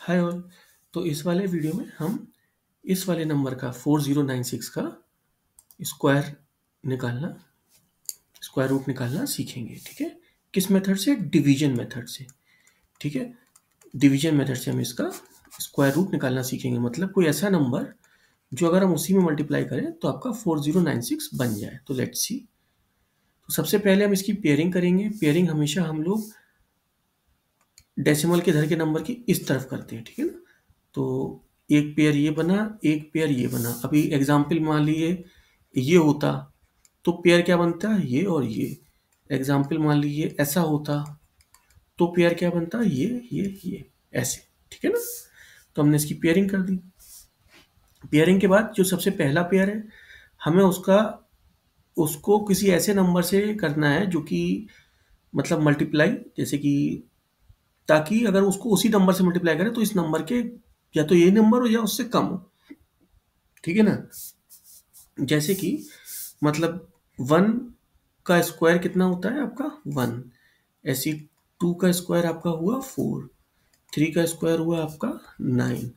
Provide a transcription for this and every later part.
Hi all. तो इस वाले वीडियो में हम इस वाले नंबर का 4096 का स्क्वायर निकालना स्क्वायर रूट निकालना सीखेंगे। ठीक है, किस मेथड से? डिवीजन मेथड से। ठीक है, डिवीजन मेथड से हम इसका स्क्वायर रूट निकालना सीखेंगे। मतलब कोई ऐसा नंबर जो अगर हम उसी में मल्टीप्लाई करें तो आपका 4096 बन जाए। तो लेट्स सी। तो सबसे पहले हम इसकी पेयरिंग करेंगे। पेयरिंग हमेशा हम लोग डेसिमल के इधर के नंबर की इस तरफ करते हैं। ठीक है ना, तो एक पेयर ये बना, एक पेयर ये बना। अभी एग्जाम्पल मान लीजिए ये होता तो पेयर क्या बनता? ये और ये। एग्जाम्पल मान लीजिए ऐसा होता तो पेयर क्या बनता? ये ऐसे। ठीक है ना, तो हमने इसकी पेयरिंग कर दी। पेयरिंग के बाद जो सबसे पहला पेयर है हमें उसको किसी ऐसे नंबर से करना है जो कि मतलब मल्टीप्लाई, जैसे कि ताकि अगर उसको उसी नंबर से मल्टीप्लाई करें तो इस नंबर के या तो ये नंबर हो या उससे कम हो। ठीक है ना, जैसे कि मतलब 1 का स्क्वायर कितना होता है आपका? 1। ऐसी 2 का स्क्वायर आपका हुआ 4, 3 का स्क्वायर हुआ आपका 9,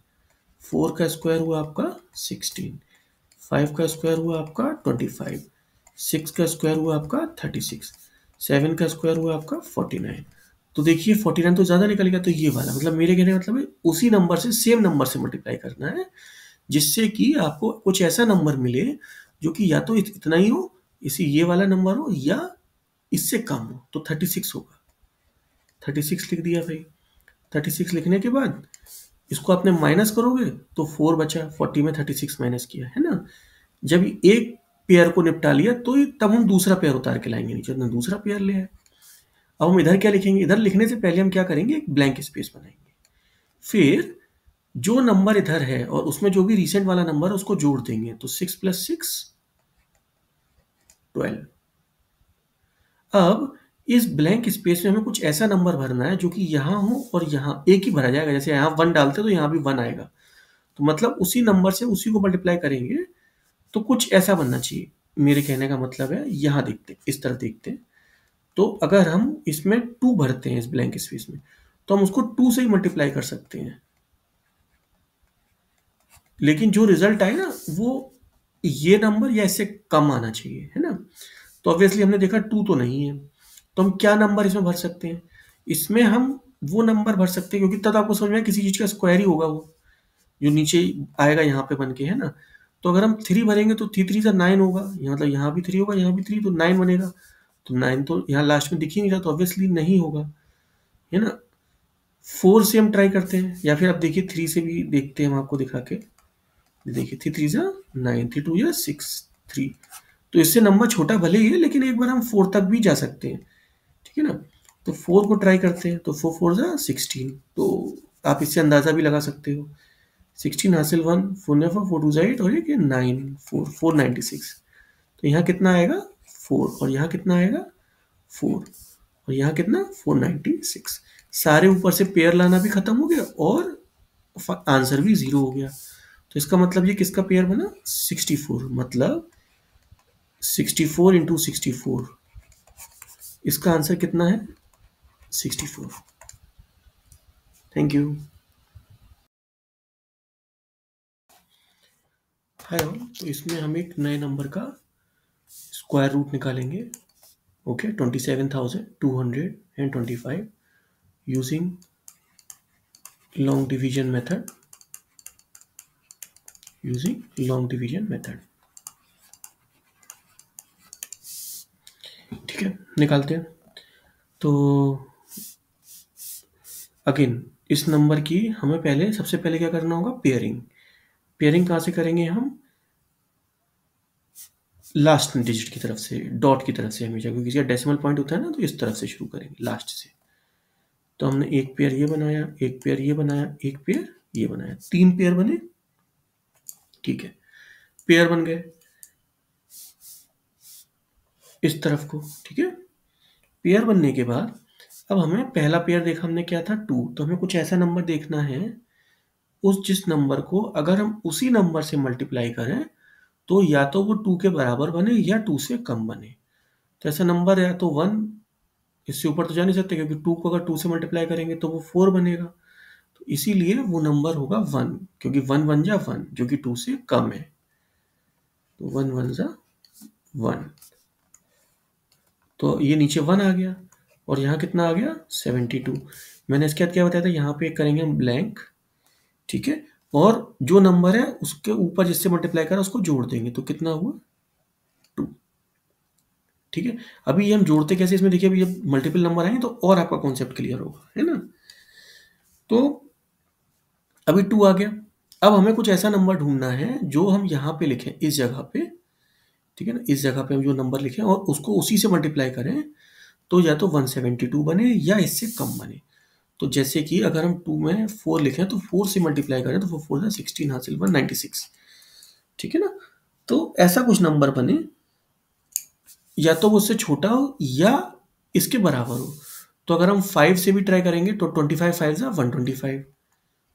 4 का स्क्वायर हुआ आपका 16, 5 का स्क्वायर हुआ आपका 25, 6 का स्क्वायर हुआ आपका 36, 7 का स्क्वायर हुआ आपका 49। तो देखिए 49 तो ज़्यादा निकल गया। तो ये वाला मतलब मेरे कहने का मतलब है उसी नंबर से सेम नंबर से मल्टीप्लाई करना है, जिससे कि आपको कुछ ऐसा नंबर मिले जो कि या तो इतना ही हो, इसी ये वाला नंबर हो, या इससे कम हो। तो 36 होगा। 36 लिख दिया भाई। 36 लिखने के बाद इसको आपने माइनस करोगे तो 4 बचा। 40 में 36 माइनस किया है ना। जब एक पेयर को निपटा लिया तो तब हम दूसरा पेयर उतार के लाएंगे नीचे। तो दूसरा पेयर ले आए। अब हम इधर क्या लिखेंगे? इधर लिखने से पहले हम क्या करेंगे? एक ब्लैंक स्पेस बनाएंगे। फिर जो नंबर इधर है और उसमें जो भी रिसेंट वाला नंबर है उसको जोड़ देंगे। तो 6 + 6 12। अब इस ब्लैंक स्पेस में हमें कुछ ऐसा नंबर भरना है जो कि यहाँ हो और यहाँ एक ही भरा जाएगा। जैसे यहाँ 1 डालते तो यहाँ भी 1 आएगा। तो मतलब उसी नंबर से उसी को मल्टीप्लाई करेंगे तो कुछ ऐसा बनना चाहिए। मेरे कहने का मतलब है यहाँ देखते, इस तरह देखते हैं। तो अगर हम इसमें 2 भरते हैं इस ब्लैंक स्पेस में तो हम उसको 2 से ही मल्टीप्लाई कर सकते हैं, लेकिन जो रिजल्ट आए ना वो ये नंबर या इससे कम आना चाहिए, है ना। तो ऑब्वियसली हमने देखा 2 तो नहीं है, तो हम क्या नंबर इसमें भर सकते हैं? इसमें हम वो नंबर भर सकते हैं, क्योंकि तब आपको समझ में किसी चीज का स्क्वायर ही होगा वो जो नीचे आएगा यहाँ पे बन के, है ना। तो अगर हम 3 भरेंगे तो 3 3 9 होगा। यहाँ मतलब यहाँ भी 3 होगा, यहाँ भी 3, तो 9 बनेगा। तो 9 तो यहाँ लास्ट में दिख ही नहीं रहा, तो ऑब्वियसली नहीं होगा, है ना। 4 से हम ट्राई करते हैं, या फिर आप देखिए 3 से भी देखते हैं हम आपको दिखा के। देखिए 3 3 9, 3 2 6, 3। तो इससे नंबर छोटा भले ही है, लेकिन एक बार हम 4 तक भी जा सकते हैं। ठीक है ना, तो 4 को ट्राई करते हैं। तो 4 4 16। तो आप इससे अंदाजा भी लगा सकते हो। 16 हासिल 1, 4 ने 4 2 8 और एक 9, 4 496। तो यहाँ कितना आएगा? 4। और यहाँ कितना आएगा? 4। और यहाँ कितना? 496। सारे ऊपर से पेयर लाना भी खत्म हो गया और आंसर भी 0 हो गया। तो इसका मतलब ये किसका पेयर बना? 64। मतलब 64 इंटू 64, इसका आंसर कितना है? 64। Thank you. Hi all. तो इसमें हम एक नए नंबर का स्क्वायर रूट निकालेंगे। Okay, 27,225 using long division method. ठीक है, निकालते हैं। तो अगेन इस नंबर की हमें पहले सबसे पहले क्या करना होगा? पेयरिंग। पेयरिंग कहाँ से करेंगे हम? लास्ट डिजिट की तरफ से, डॉट की तरफ से हमेशा, क्योंकि इसका डेसिमल पॉइंट होता है ना, तो इस तरफ से शुरू करेंगे, लास्ट से। तो हमने एक पेयर ये बनाया, एक पेयर ये बनाया, एक पेयर ये बनाया, 3 पेयर बने। ठीक है, पेयर बन गए इस तरफ को। ठीक है, पेयर बनने के बाद अब हमें पहला पेयर देखा हमने क्या था? 2। तो हमें कुछ ऐसा नंबर देखना है उस जिस नंबर को अगर हम उसी नंबर से मल्टीप्लाई करें तो या तो वो 2 के बराबर बने या 2 से कम बने। तो ऐसा नंबर या तो 1, इससे ऊपर तो जा नहीं सकते, क्योंकि 2 को अगर 2 से मल्टीप्लाई करेंगे तो वो 4 बनेगा। तो इसीलिए वो नंबर होगा 1, क्योंकि 1 1 जा 1 जो कि 2 से कम है, तो 1 1 जा 1, तो ये नीचे 1 आ गया और यहाँ कितना आ गया 72। मैंने इसके बाद क्या बताया था, यहाँ पे करेंगे हम ब्लैंक, ठीक है, और जो नंबर है उसके ऊपर जिससे मल्टीप्लाई करा उसको जोड़ देंगे, तो कितना हुआ 2, ठीक है। अभी ये हम जोड़ते कैसे, इसमें देखिए अभी जब मल्टीपल नंबर आएंगे तो और आपका कॉन्सेप्ट क्लियर होगा, है ना। तो अभी 2 आ गया, अब हमें कुछ ऐसा नंबर ढूंढना है जो हम यहाँ पे लिखें इस जगह पे, ठीक है ना, इस जगह पे हम जो नंबर लिखें और उसको उसी से मल्टीप्लाई करें, तो या तो 172 बने या इससे कम बने। तो जैसे कि अगर हम 2 में 4 लिखें तो 4 से मल्टीप्लाई करें तो 4 से 16 हासिल 196, ठीक है ना। तो ऐसा कुछ नंबर बने, या तो वो उससे छोटा हो या इसके बराबर हो। तो अगर हम 5 से भी ट्राई करेंगे तो 25 5 जा 125,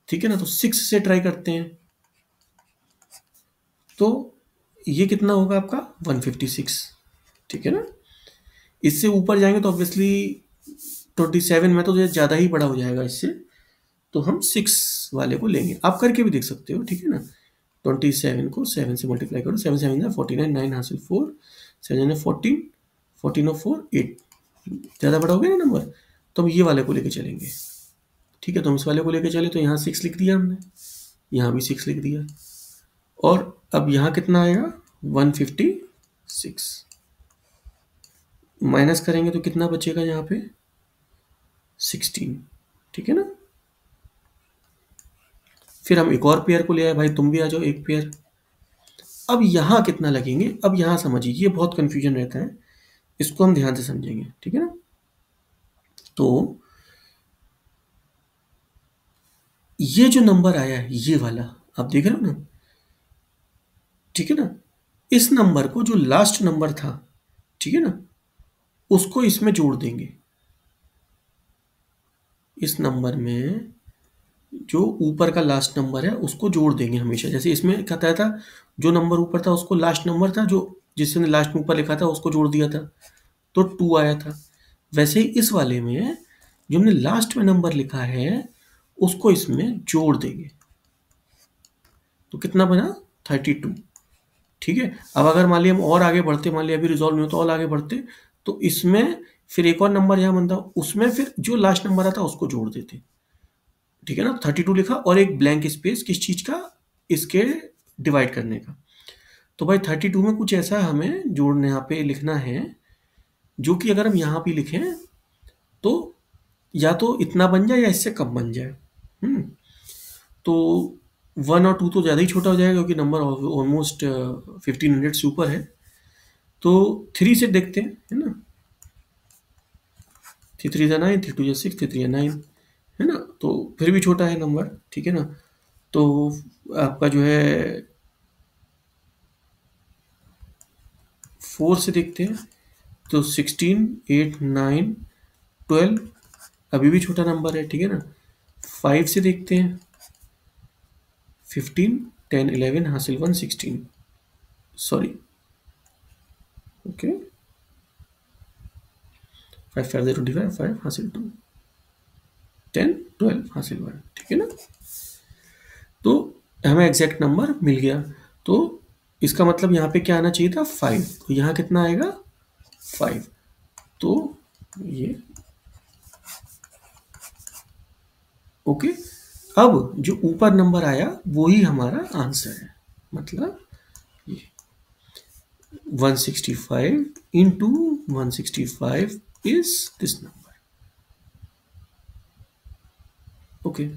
ठीक है ना। तो 6 से ट्राई करते हैं, तो ये कितना होगा आपका 156, ठीक है ना। इससे ऊपर जाएंगे तो ऑब्वियसली 27 में तो ये ज़्यादा ही बड़ा हो जाएगा इससे, तो हम 6 वाले को लेंगे। आप करके भी देख सकते हो, ठीक है ना। 27 को 7 से मल्टीप्लाई करो, 7 7 49, 9 हासिल 4, 7 14, 14 और 4 8, ज़्यादा बड़ा हो गया ना नंबर, तो हम ये वाले को लेके चलेंगे, ठीक है। तो हम इस वाले को लेके चले, तो यहाँ 6 लिख दिया हमने, यहाँ भी 6 लिख दिया, और अब यहाँ कितना आएगा 156, माइनस करेंगे तो कितना बचेगा यहाँ पे 16, ठीक है ना। फिर हम एक और पेयर को ले आए, भाई तुम भी आ जाओ एक पेयर। अब यहाँ कितना लगेंगे, अब यहाँ समझिए ये बहुत कंफ्यूजन रहता है, इसको हम ध्यान से समझेंगे, ठीक है ना। तो ये जो नंबर आया है ये वाला, आप देख रहे हो ना, ठीक है ना। इस नंबर को जो लास्ट नंबर था, ठीक है ना, उसको इसमें जोड़ देंगे। इस नंबर में जो ऊपर का लास्ट नंबर है उसको जोड़ देंगे हमेशा। जैसे इसमें कहता था जो नंबर ऊपर था उसको लास्ट नंबर था, जो जिसने लास्ट में ऊपर लिखा था उसको जोड़ दिया था, तो 2 आया था। वैसे ही इस वाले में जो हमने लास्ट में नंबर लिखा है उसको इसमें जोड़ देंगे, तो कितना बना 32, ठीक है। अब अगर मान लिया हम और आगे बढ़ते, मान लिया अभी रिजॉल्व नहीं होता और आगे बढ़ते, तो इसमें फिर एक और नंबर यहाँ बनता, उसमें फिर जो लास्ट नंबर आता उसको जोड़ देते, ठीक है ना। 32 लिखा और एक ब्लैंक स्पेस किस चीज का, इसके डिवाइड करने का। तो भाई 32 में कुछ ऐसा हमें जोड़ने यहाँ पे लिखना है, जो कि अगर हम यहाँ पे लिखें तो या तो इतना बन जाए या इससे कम बन जाए। तो 1 और 2 तो ज़्यादा ही छोटा हो जाएगा क्योंकि नंबर ऑलमोस्ट 1500 से ऊपर है। तो 3 से देखते हैं, है ना। 3 3 9, 3 2 6, 3 3 9, है ना। तो फिर भी छोटा है नंबर, ठीक है ना। तो आपका जो है 4 से देखते हैं, तो 16 8 9 12, अभी भी छोटा नंबर है, ठीक है ना। 5 से देखते हैं, 15 10 11 हासिल 1 16, सॉरी ओके, 5 5 25, 5 हासिल 2, 10 12 हासिल 1, ठीक है ना। तो हमें एग्जैक्ट नंबर मिल गया, तो इसका मतलब यहाँ पे क्या आना चाहिए था 5, तो यहाँ कितना आएगा 5, तो ये ओके। अब जो ऊपर नंबर आया वही हमारा आंसर है, मतलब ये 165 into 165 is this number, okay।